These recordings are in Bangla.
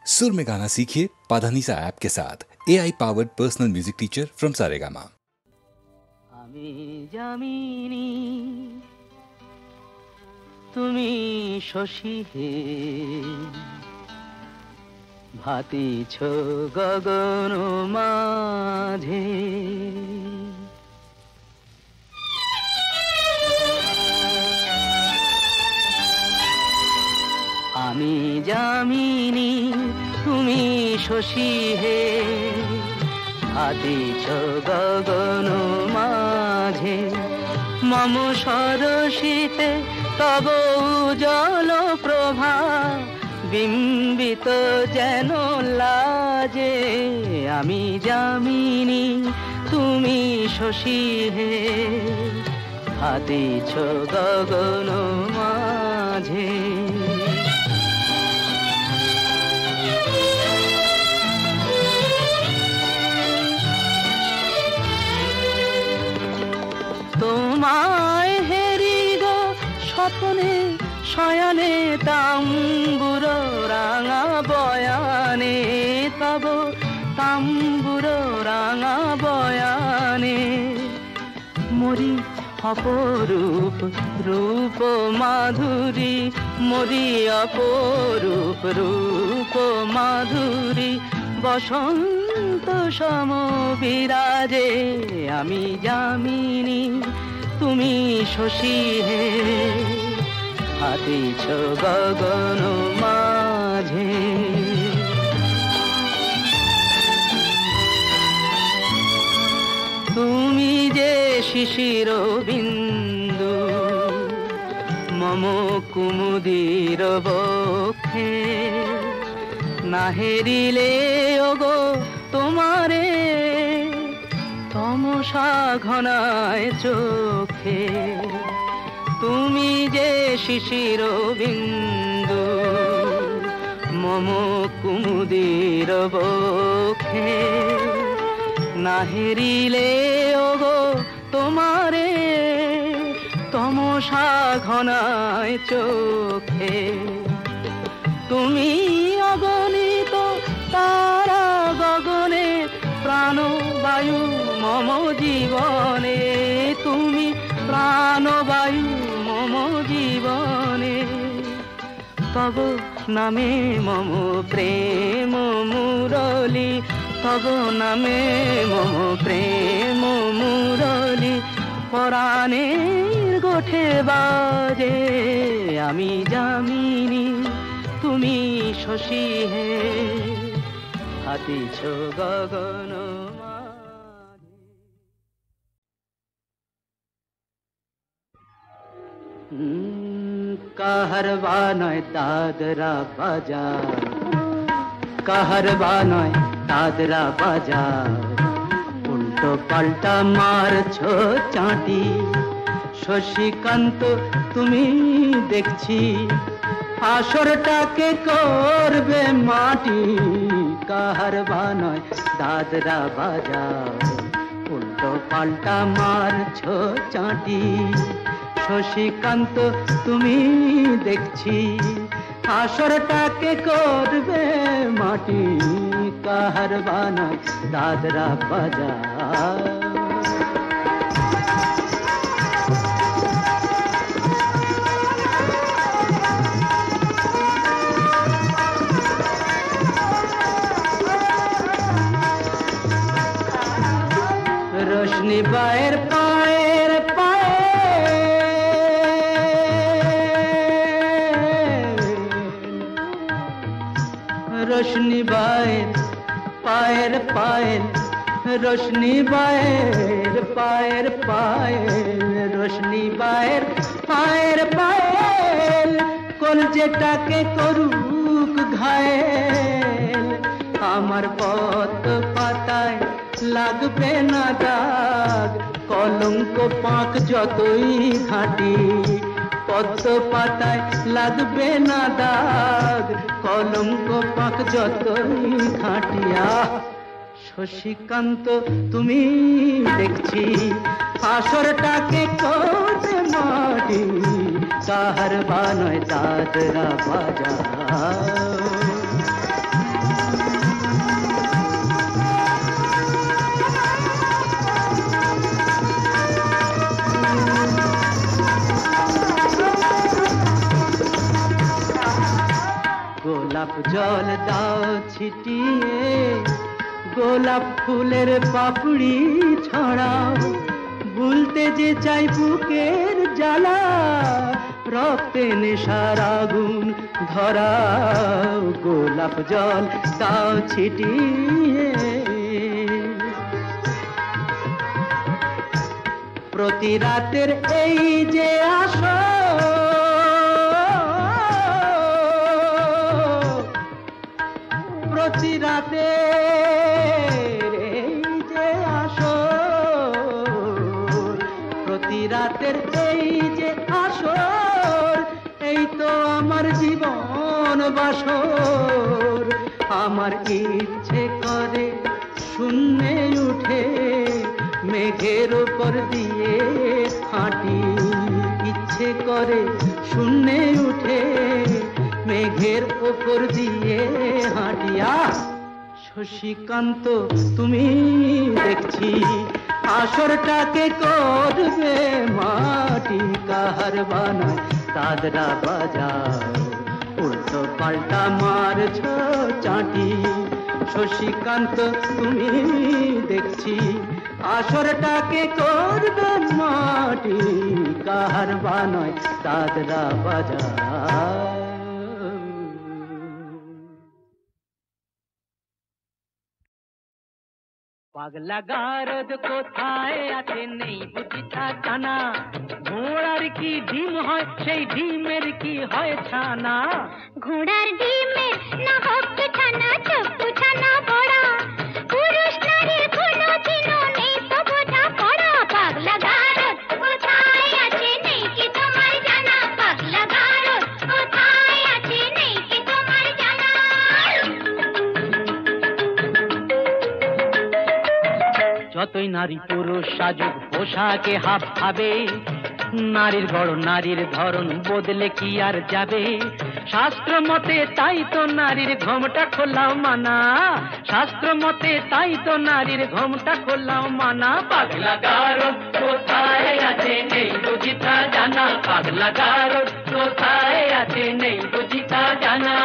सुर में गाना सीखिए पाधानीसा ऐप के साथ। AI powered personal music teacher from Saregama. আমি জামিনী তুমি শশী হে, ভাতিছ গগন মাঝে। আমি জামিনী তুমি শশী হে, ভাতিছ গগন মাঝে। মম সরসিতে তব উজ্জ্বল প্রভা, বিম্বিত যেন লাজে। আমি জামিনী তুমি শশী হে, ভাতিছ গগন মাঝে। তোমায় হেরিব স্বপ্নে শয়নে, তাম্বুর রাঙা বয়ানে, তব তাম্বুর রাঙা বয়ানে। মরি অপরূপ রূপ মাধুরী, মরি অপরূপ রূপ মাধুরী। বসন্ত সম বিরাজে। আমি জামিনী তুমি শশী হে, ভাতিছ গগন মাঝে। তুমি যে শিশির বিন্দু মম কুমুদির বক্ষে, না হেরিলে ওগো তোমারে তমসা ঘনায় চোখে। তুমি যে শিশির বিন্দু মম কুমুদির বক্ষে, না হেরিলে ওগো তোমারে তমসা ঘনায় চোখে। তুমি অগণিত তারা গগনে, প্রাণবায়ু মম জীবনে। তুমি প্রাণবায়ু মম জীবনে। তব নামে মম প্রেম মুরলী, তব নামে মম প্রেম মুরলী। পরাণের গোঠে বাজে। আমি জামিনী তুমি শশী হে, ভাতিছ গগন মাঝে। কাহারবা নয় দাদরা বাজার, কাহারবা নয় দাদরা বাজার। উল্টো পাল্টা মারছো চাঁটি, শশীকান্ত তুমি দেখছি আসরটাকে করবে মাটি। কাহারবা নয় দাদরা বাজার, উল্টো পাল্টা মারছো চাঁটি। শশীকান্ত তুমি দেখছি আসরটাকে করবে মাটি। কাহারবা নয় দাদরা বাজার। रोशनी बाहर पाएर पाए, रोशनी बाहर पाएर पाए, रोशनी बाहर पाएर पाए, रोशनी बाहर पाएर पाए। কলজেটাকে করুক ঘায়েল, আমার পথ পাতায় লাগবে না দাগ। কলঙ্ক পাক যতই ঘাঁটি, পদ্ম পাতায় লাগবে না দাগ। কলঙ্ক পাক যতই ঘাঁটিয়া। শশীকান্ত তুমি দেখছি আসরটাকে করবে মাটি। কাহারবা নয় দাদরা বাজার। জল দাও ছিটিয়ে, গোলাপ ফুলের পাপড়ি ছড়াও, ভুলতে যে চাই বুকের জ্বালা, রক্তে নেশার আগুন ধরাও, গোলাপ জল দাও ছিটিয়ে। প্রতি রাতের এই যে আসো, প্রতি রাতের এই যে আসো, প্রতি রাতের এই যে আসর, এই তো আমার জীবন বাসর। আমার ইচ্ছে করে শূন্যে উঠে মেঘের উপর দিয়ে হাঁটি, ইচ্ছে করে শূন্যে উঠে মেঘের উপর দিয়ে হাঁটিয়া। শশীকান্ত তুমি দেখছি আসরটাকে করবে মাটি, কাহার বানায় দাদরা বাজাও, উল্টো পাল্টা মারছ চাটি। শশীকান্ত তুমি দেখছি আসরটাকে করবে মাটি, কাহার বানায় দাদরা বাজাও। পাগলা গারদ কোথায় আছে নেই বুঝিতা জানা, ঘোড়ার কি ডিম হয় সেই ডিমের কি হয় ছানা, ঘোড়ার ডিমের না হোক ছানা চপ্পু ছানা বড়া, পুরুষ নারীর কোনো দিনও নেই তো বোঝা পড়া। পাগলা গারদ কোথায় আছে নেই কি তোমার জানা, পাগলা গারদ কোথায় আছে নেই কি তোমার জানা। যতই নারী পুরুষ সাজুক পোশাকে হাফ খাবে, নারীর গড় নারীর ধরন বদলে কি আর যাবে। শাস্ত্র মতে তাই তো নারীর ঘোমটা খোলাও মানা, শাস্ত্র মতে তাই তো নারীর ঘোমটা খোলাও মানা। পাগলা গারদ কোথায় আছে নেই বুঝিতা জানা, পাগলা গারদ কোথায় আছে নেই বুঝিতা জানা।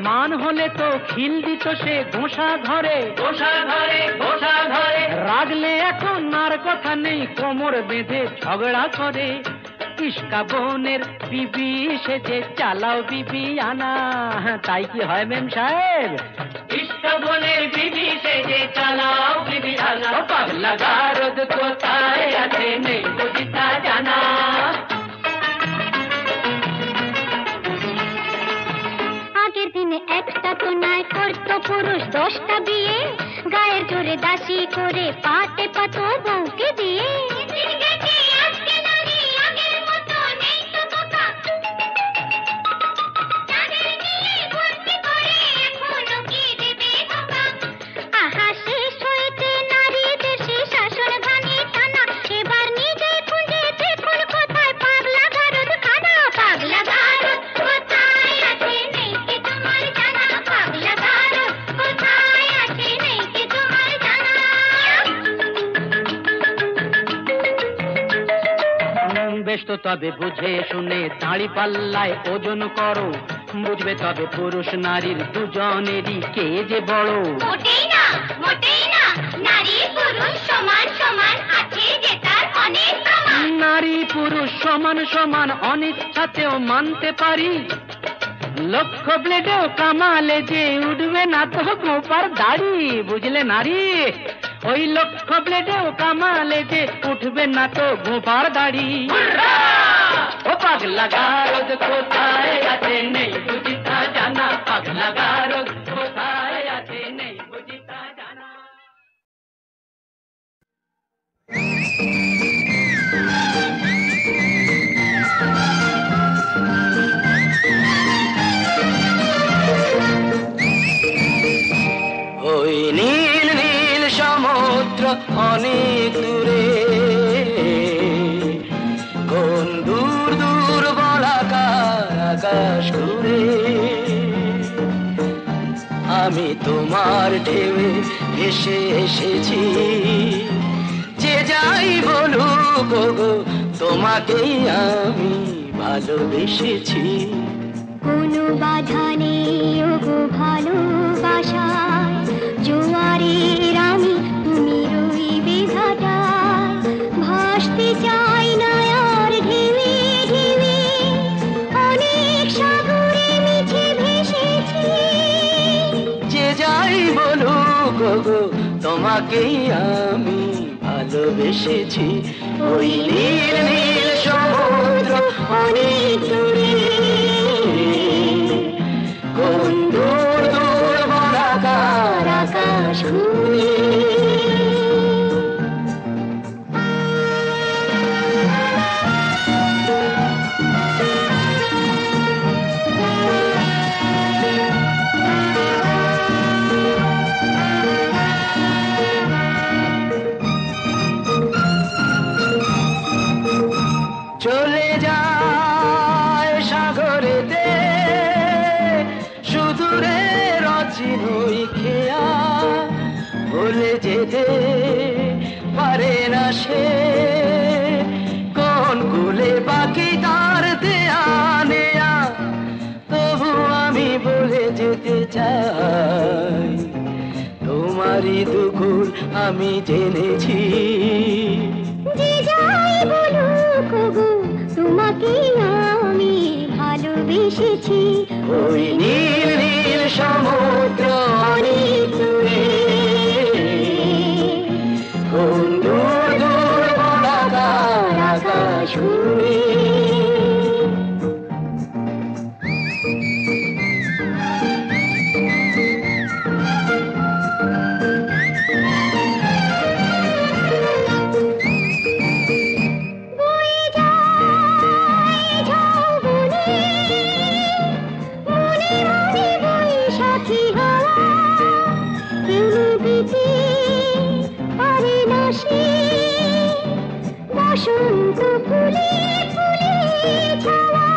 মান হলে তো খিল দিত সে ঘোষা ঘরে, ঘোষা ঘরে, ঘোষা ঘরে। রাগলে এখন আর কথা নেই, কোমর বেঁধে ঝগড়া করে। ইস্কা বোনের বিবি সেজে চালাও বিবি আনা, তাই কি হয় মেম সাহেব? ইস্কা বোনের বিবি সেজে চালাও বিবি আনা। পাগলা গারদ কোথায় আছে নেই বুঝিতা জানা। একটা তো নয় করতো পুরুষ 10টা বিয়ে, গায়ের জোরে দাসী করে পাতে পাতো বউকে দিয়ে। আহা শেষ হয়েছে নারীদের সেই শাসন ভাঙে টানা, এবার নিজে খুঁজে দেখুন কোথায় পাগলা গারদ খানা। পাগলা গারদ কোথায় আছে নেই কি তোমার জানা, পাগলা গারদ কোথায় আছে নেই কি তোমার জানা। বেশ তো তবে বুঝে শুনে দাঁড়ি পাল্লায় ওজন করো, বুঝবে তবে পুরুষ নারীর দুজনেরই কে যে বড়। মোটেই না, মোটেই না, নারী পুরুষ সমান সমান আছে যে তার অনেক প্রমাণ। নারী পুরুষ সমান সমান অনিচ্ছাতেও মানতে পারি, লক্ষ ব্লেডেও কামালে যে উঠবে না তো গোপার দাড়ি। বুঝলে নারী, ওই লক্ষ ব্লেডেও কামালে যে উঠবে না তো গোপার দাড়ি। ও পাগলা গারদ কোথায় আছে নেই বুঝিতা জানা, পাগলা গারদ কোথায় আছে নেই বুঝিতা জানা। ওই নীল নীল সমুদ্র অনেক দূরে, কোন দূর দূর আকাশ ঘুরে আমি তোমার ঢেউয়ে ভেসে এসেছি যে যাই বলুক গো তোমাকেই আমি ভালোবেসেছি কোনো বাধা নেই ওগো ভালোবাসায় জোয়ারের আমি তুমি রইবে ভাটায় ভাসতে চাই না আর ঢেউে ঢেউে অনেক সাগরে মিছে ভেসেছি যে যাই বলুক গো তোমাকেই আমি ভালোবেসেছি ওই নীল নীল সমুদ্র অনেক দূরে কোন দূর দূর বলাকার আকাশ ঘুরে চলে যায় সাগরেতে সুদূরে রচিনই খেয়া ভুলে যেতে পারে না সে কোন কুলে বাকি তার দেয়া নেয়া তবু আমি বলে যেতে চাই তোমারই দুকুল আমি জেনেছি যে যাই বলুক গো তোমাকে আমি ভালোবেসেছি ওই নীল নীল সমুদ্র অনেক দূরে কোন দূর দূর বলাকার আকাশ ঘুরে বসন্ত ফুলে ফুলে ছাওয়া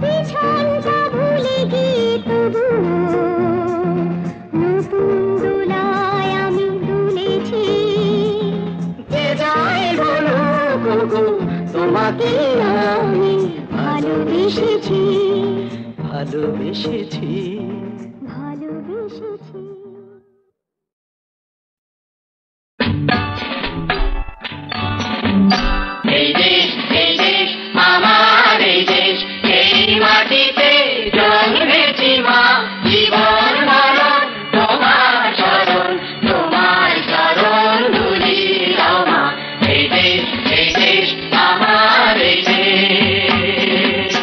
পিছনটা ভুলে গিয়ে তবু নতুন দোলায় আমি দুলেছি যে যাই বলুক গো তোমাকে আমি ভালোবেসেছি ভালোবেসেছি ভালোবেসেছি এই দেশ আমার এই দেশ এই মাটিতে জন্মেছি মা জীবন মরণ তোমার চরণ ধুলি দাও মা এই দেশ আমার এই দেশ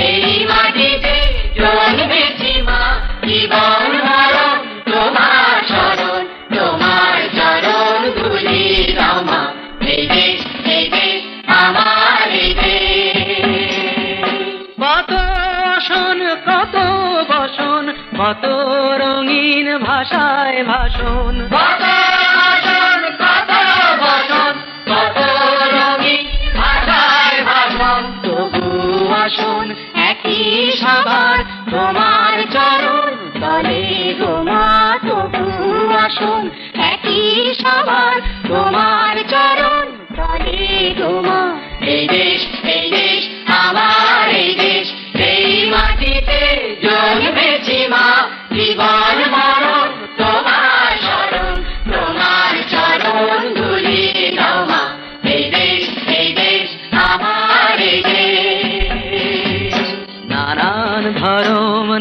এই মাটিতে জন্মেছি মা জীবন মরণ তোমার চরণ ধুলি দাও মা এই দেশ আমার এই কত আসন কত বসন কত রঙিন ভাষায় ভাষণ কত আসন কত বসন কত রঙিন ভাষায় ভাষণ তবু আসন একই সবার তোমার চরণ তলে গোমা তবু আসন একই সবার তোমার চরণ তলে গোমা এই দেশ আমার এই দেশ এই মাটিতে জন্মেছি মা জীবন মরণ তোমার শরণ তোমার চরণ ধুলি দাও মা এই দেশ আমার এই দেশ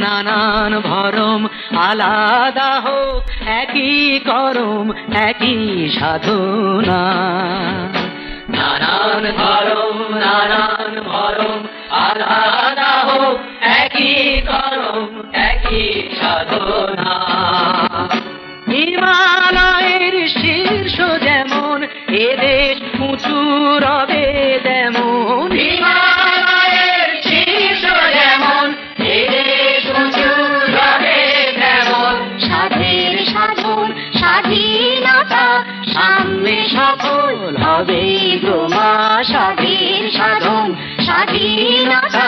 নানান ভরম আলাদা হোক একই করম একই সাধনা নানান ভরম আলাদা হোক একই করম একই সাধনা হিমালয়ের শীর্ষ যেমন এদেশ উঁচু রবে তেমন হিমালয়ের শীর্ষ যেমন এদেশ উঁচু রবে তেমন সাধের সাধন স্বাধীনতা সামনে সফল হবে হবে তোমা স্বাধীন সাধন স্বাধীনতা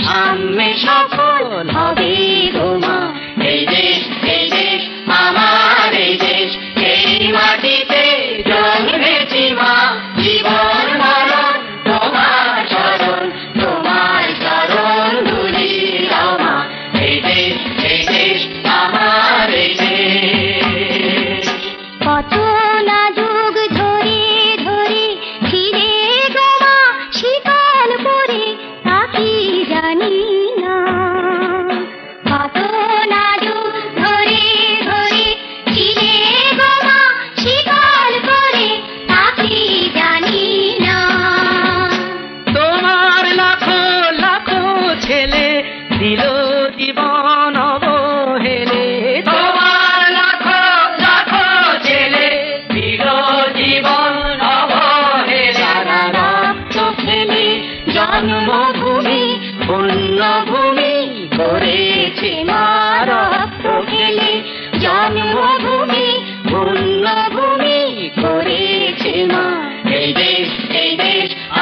সাম্যে সফল হবে তোমা। এই দেশ আমার এই দেশ, এই মাটিতে জন্মেছি মা, জীবন মরণ তোমার চরণ ধুলি দাও মা। এই দেশ আমার এই দেশ। কত না যুগ ধরে ধরে ফিরে গোমা শিকল পরে তা কি জানি না। কত না যুগ ধরে ধরে ফিরে গোমা শিকল পরে তা কি জানি না। তোমার লাখো লাখো ছেলে দিল জীবন অবহেলে, তোমার লাখো লাখো ছেলে দিল জীবন অবহেলে। সারা রক্ত ফেলে জন্মভূমি পুণ্যভূমি করেছে মা, রক্ত ফেলে জন্মভূমি পুণ্যভূমি করেছে মা। এই দেশ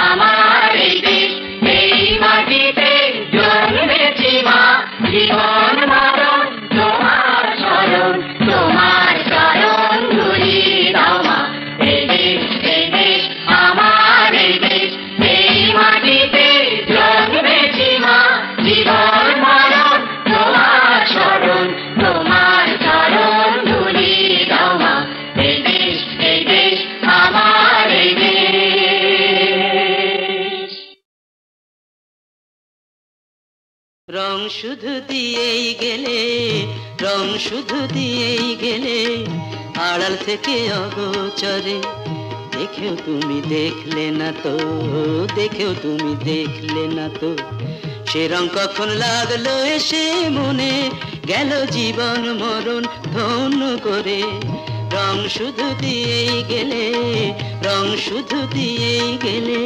আমার এই দেশ, এই মাটিতে জন্মেছি মা, জীবন মরণ তোমার চরণ ধুলি দাও মা। এই দেশ আমার এই দেশ, এই মাটিতে জন্মেছি মা, জীবন মরণ তোমার চরণ ধুলি দাও মা। এই দেশ আমার এই দেশ। রং শুধু দিয়েই গেলে, রং শুধু দিয়েই গেলে, আড়াল থেকে অগোচরে। দেখেও তুমি দেখলে না তো, দেখেও তুমি দেখলে না তো, সে রং কখন লাগলো এসে মনে, গেল জীবন মরণ ধন্য করে। রং শুধু দিয়েই গেলে, রং শুধু দিয়েই গেলে।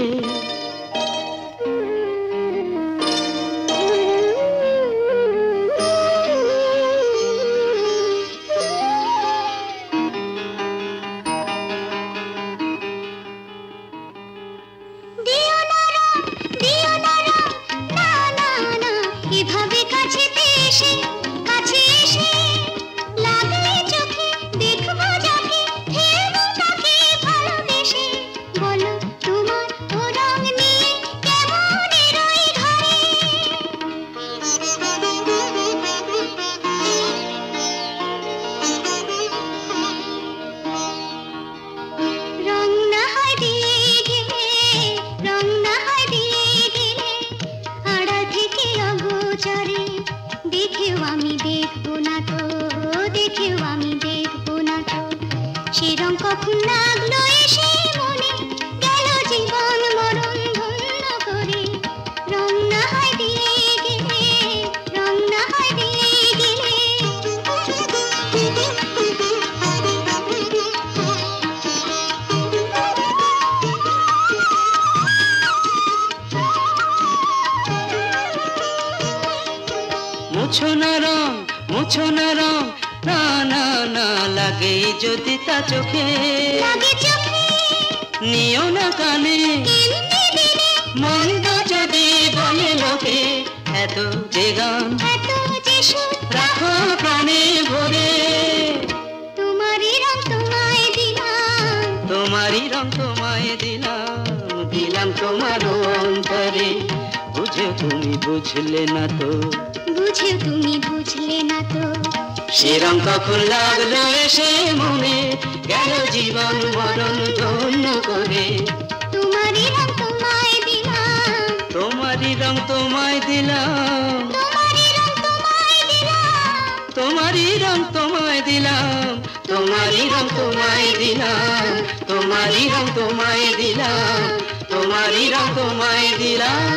দিও না রং, দিও না রং, না না না, এভাবে কাছে এসে লাগলে চোখে দেখবো যাকে, ফেলবো তাকে ভালোবেসে। বলো তোমার ও রং নিয়ে কেমন এরই ঘরে। রং না হয় দিয়ে গেলে, রং না হয় দিয়ে গেলে, আড়াল থেকে অগোচরে। দেখেও আমি দেখবো না তো, দেখেও আমি দেখবো না তো, সে রং কখন লাগলো এসে মনে, গেল জীবন মরণ ধন্য করে। রং না হয় দিয়ে গেলে, রং না হয় দিয়ে গেলে। মুছো না রং, মুছো না রং, না না না, লাগে যদি তা চোখে। লাগে চোখে নিও না কানে, এমনি দিলে মন্দ যদি বলে লোকে, এত যে গান এত যে সুর, রাখো প্রাণে ভরে। তোমারই রং তোমায় দিলাম, তোমারই রং তোমায় দিলাম, দিলাম তোমার অন্তরে। বুঝে তুমি বুঝলে না তো, বুঝেও তুমি বুঝলে না তো, সে রং কখন লাগলো এসে মনে, গেল জীবন মরণ ধন্য করে। তোমারই রং তোমায় দিলাম, তোমারই রং তোমায় দিলাম, তোমারই রং তোমায় দিলাম, তোমারই রং তোমায় দিলাম, তোমারই রং তোমায় দিলাম, তোমারই রং তোমায় দিলাম, তোমারই রং তোমায় দিলাম।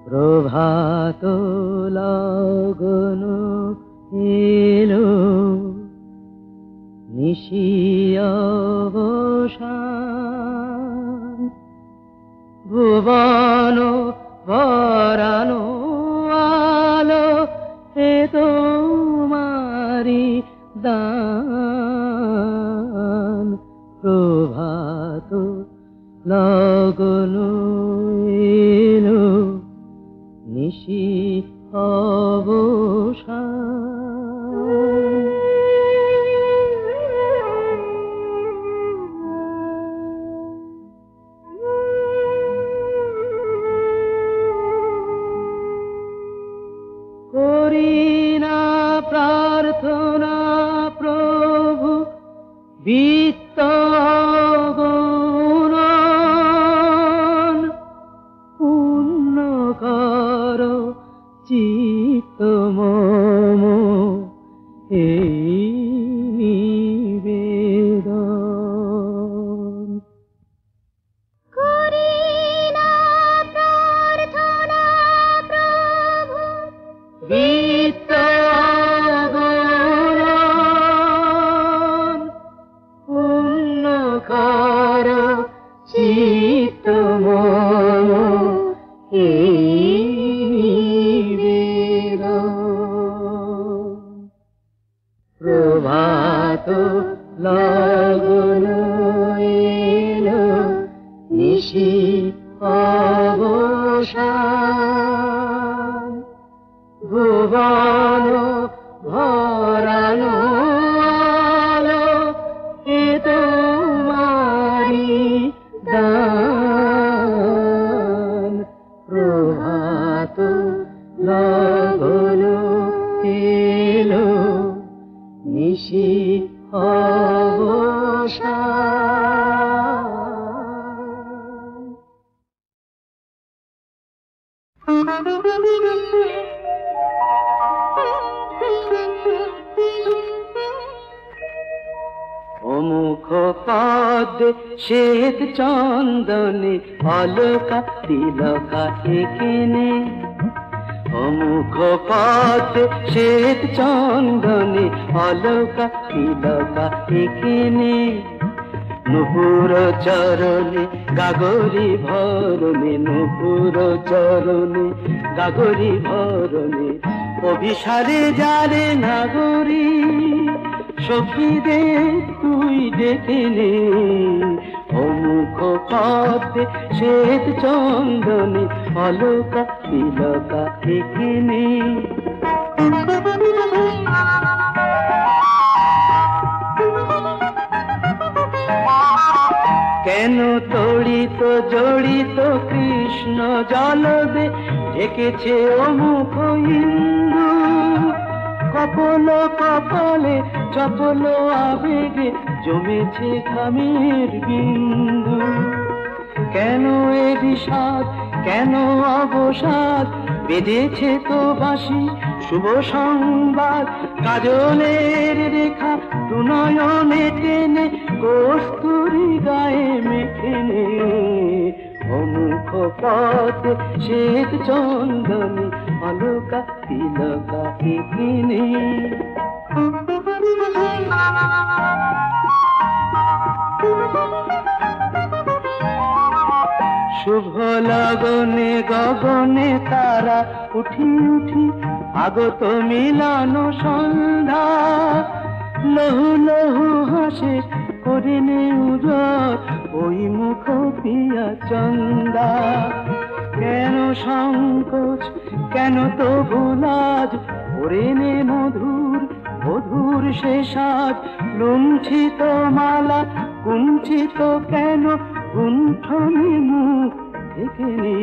প্রভাত লগন এলো, নিশি অবসান, ভুবন ভরানো আলো এ তোমারি দান। প্রভাত লগন এলো নিশি অবসান। করি না প্রার্থনা প্রভু বিত্ত গুণন, পূর্ণ কর চিত্ত মম এই নিবেদন। করি না প্রার্থনা প্রভু বিত্ত গুণন, পূর্ণ কর চিত্ত মম এই নিবেদন। প্রভাত লগন এলো নিশি অবসান। ভুবন ভরানো আলো এ তোমারি দান। প্রভাত লগন এলো নিশি অবসান। অমুখ পদ্মে শ্বেত চন্দনে অলকা তিলকা এখানে। অমুখ পদ্মে শ্বেত চন্দনে অলকা তিলকা এখানে। নুপুর চরণে গাগরি ভরণে, নুপুর চরণে গাগরি ভরণে। অভিসারে যারে নাগরী সখীদের তুই ডেকে নে। অমুখ পদ্মে শ্বেত চন্দনে অলকা তিলকা এখানে। কেন তড়িত জড়িত কৃষ্ণ জলদে ঢেকেছে অমুখ ইন্দু। কপল কপালে চপল আবেগে জমেছে ঘামের বিন্দু। কেন এ বিষাদ কেন অবসাদ বেঁধেছে তো বাঁশি শুভ সংবাদ। কাজলের রেখা দুনয়নে টেনে কস্তুরি গায়ে মেখে নে। অমুখ পথে শ্বেত চন্দনে অলকা তিলকা এখানে। শুভ লগনে গগনে তারা উঠি উঠি আগত মিলন সন্ধ্যা। লহু লহু হাসে করে নে উজর ওই মুখ পিয়া চন্দা। কেন সংকোচ কেন তো ভুলাজ করে নে মধুর মধুর সে সাজ। লুণ্ঠিত মালা কুঞ্চিত কেন গুণ্ঠনে মুখ ঢেকে নে।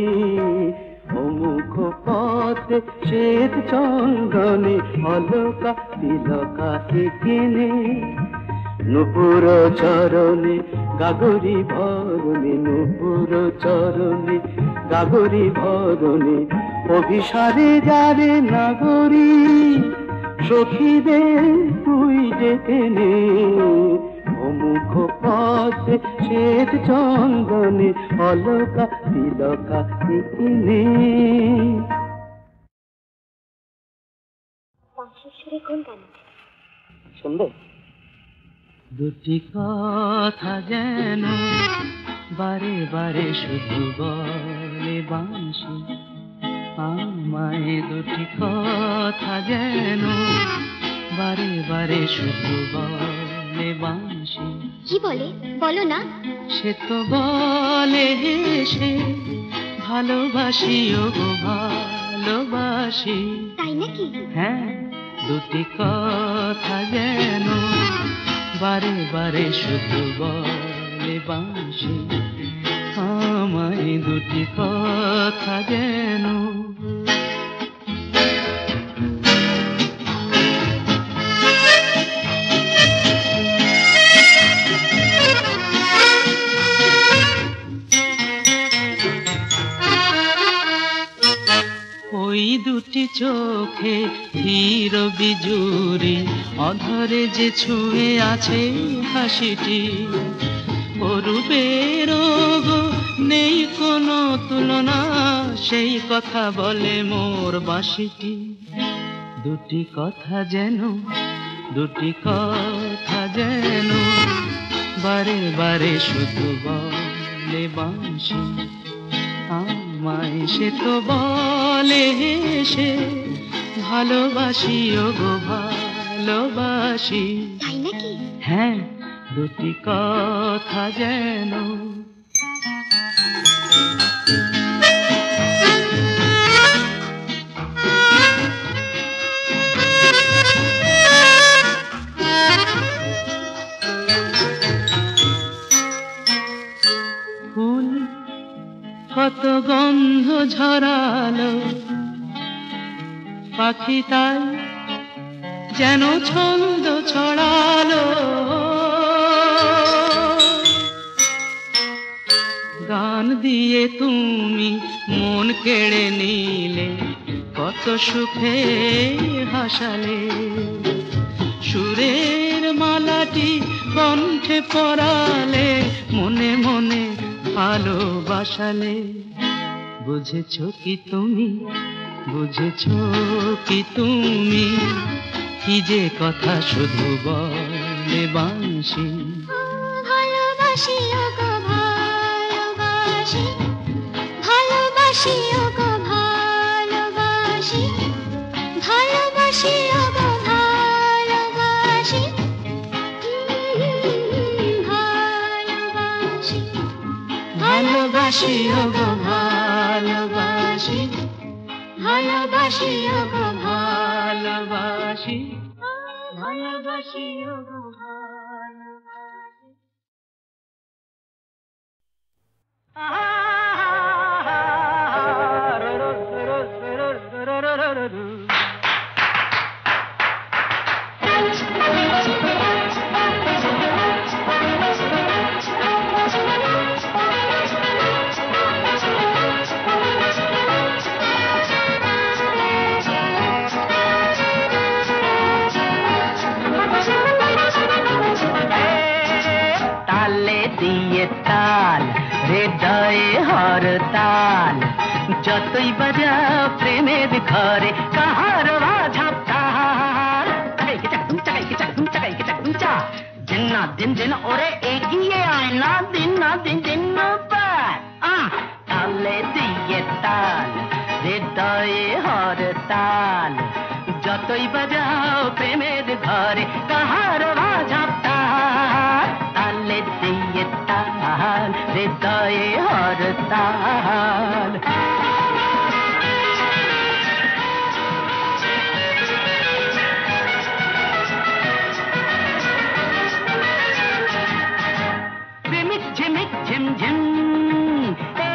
অমুখ পথে শ্বেত চন্দনে অলকা তিলকা এখানে। নুপুর চরণে গাগরি ভরণে, নুপুর চরণে গাগরি ভরণে। অভিসারে যারে নাগরী সখীদের তুই ডেকে নে। অমুখ পথে শ্বেত চন্দনে অলকা তিলকা এখানে। পাশেশ্বরে কোন গান শুনবে? দুটি কথা যেন বারে বারে শুধু বলে বাঁশি। আমায় দুটি কথা যেন বারে বারে শুধু বলে বাঁশি। কি বলে? বলো না। সে তো বলে হেসে ভালোবাসি ও গো ভালোবাসি। তাই নাকি? হ্যাঁ, দুটি কথা যেন বারে বারে শুধু বলে বাঁশি। আমায় দুটি কথা যেন। ওই দুটি চোখে ধীর বিজুরি, অধরে যে ছুঁয়ে আছে হাসিটি, অরূপের গো নেই কোনো তুলনা, সেই কথা বলে মোর বাঁশিটি। দুটি কথা যেন, দুটি কথা যেন বারে বারে শুধু বলে বাঁশি। আমায় সে তো বলে হেসে ভালোবাসি ও গো ভালোবাসি। তাই নাকি? হ্যাঁ, দুটি কথা যেন। ফুল কত গন্ধ ঝরালো, পাখি তাই যেন ছন্দ ছড়ালো। গান দিয়ে তুমি মন কেড়ে নিলে, কত সুখে হাসালে। সুরের মালাটি কণ্ঠে পরালে, মনে মনে ভালোবাসালে। বুঝেছো কি তুমি, বুঝেছো কি তুমি, কি যে কথা শুধু বলে বাঁশি। ভালোবাসি ও গো ভালোবাসি, ভালোবাসি ও গো ভালোবাসি, ভালোবাসি ও গো ভালোবাসি, ভালোবাসি, ভালোবাসি ও গো ভালোবাসি, ভালোবাসি ও গো ভালোবাসি, ভালোবাসি ও গো ভালোবাসি। তালে দিয়ে তাল, হৃদয়ে হরতাল, যতই বাজাও প্রেমের ঘরে কাহার বাঝাব তাল। দিন না দিন দিন ওরে এগিয়ে আয় না, দিন না দিন দিন পার। তালে দিয়ে তাল, হৃদয়ে হরতাল, যতই বাজাও প্রেমের ঘরে কাহার বাঝাব তাল। তালে দিয়ে তাল, হৃদয়ে হরতাল। রিমিক ঝিমিক ঝিমঝিম,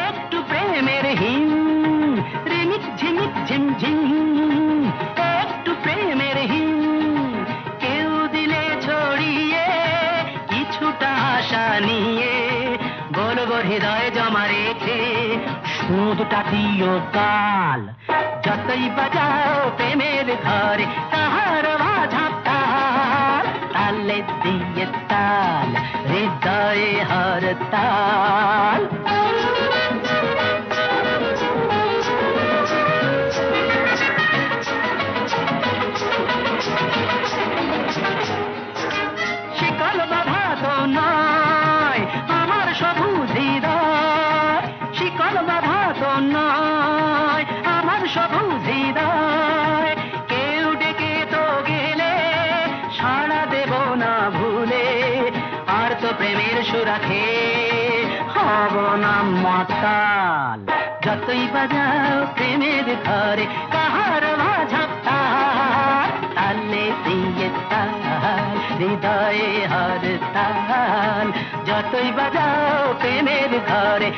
একটু প্রেমের হিম। রিমিক ঝিমিক ঝিমঝিম, একটু প্রেমের হিম। কেউ দিলে ছড়িয়ে কিছুটা আশা নিয়ে, বলবো হৃদয় জমা রেখে সুদটা দিও কাল। যতই বাজাও প্রেমের ঘরে কাহার বাঝাব তাল। তালে দিয়ে তাল, হৃদয়ে হরতাল। শিকল বাধা তো নয় আমার সবুজ হৃদয়, শিকল বাধা তো নয় আমার রাখে হব না মাতাল যতই বাজাও প্রেমের ঘরে কাহার মাঝাব তাল তালে দিয়ে তাল হৃদয়ে হর তাল যতই বাজাও প্রেমের ঘরে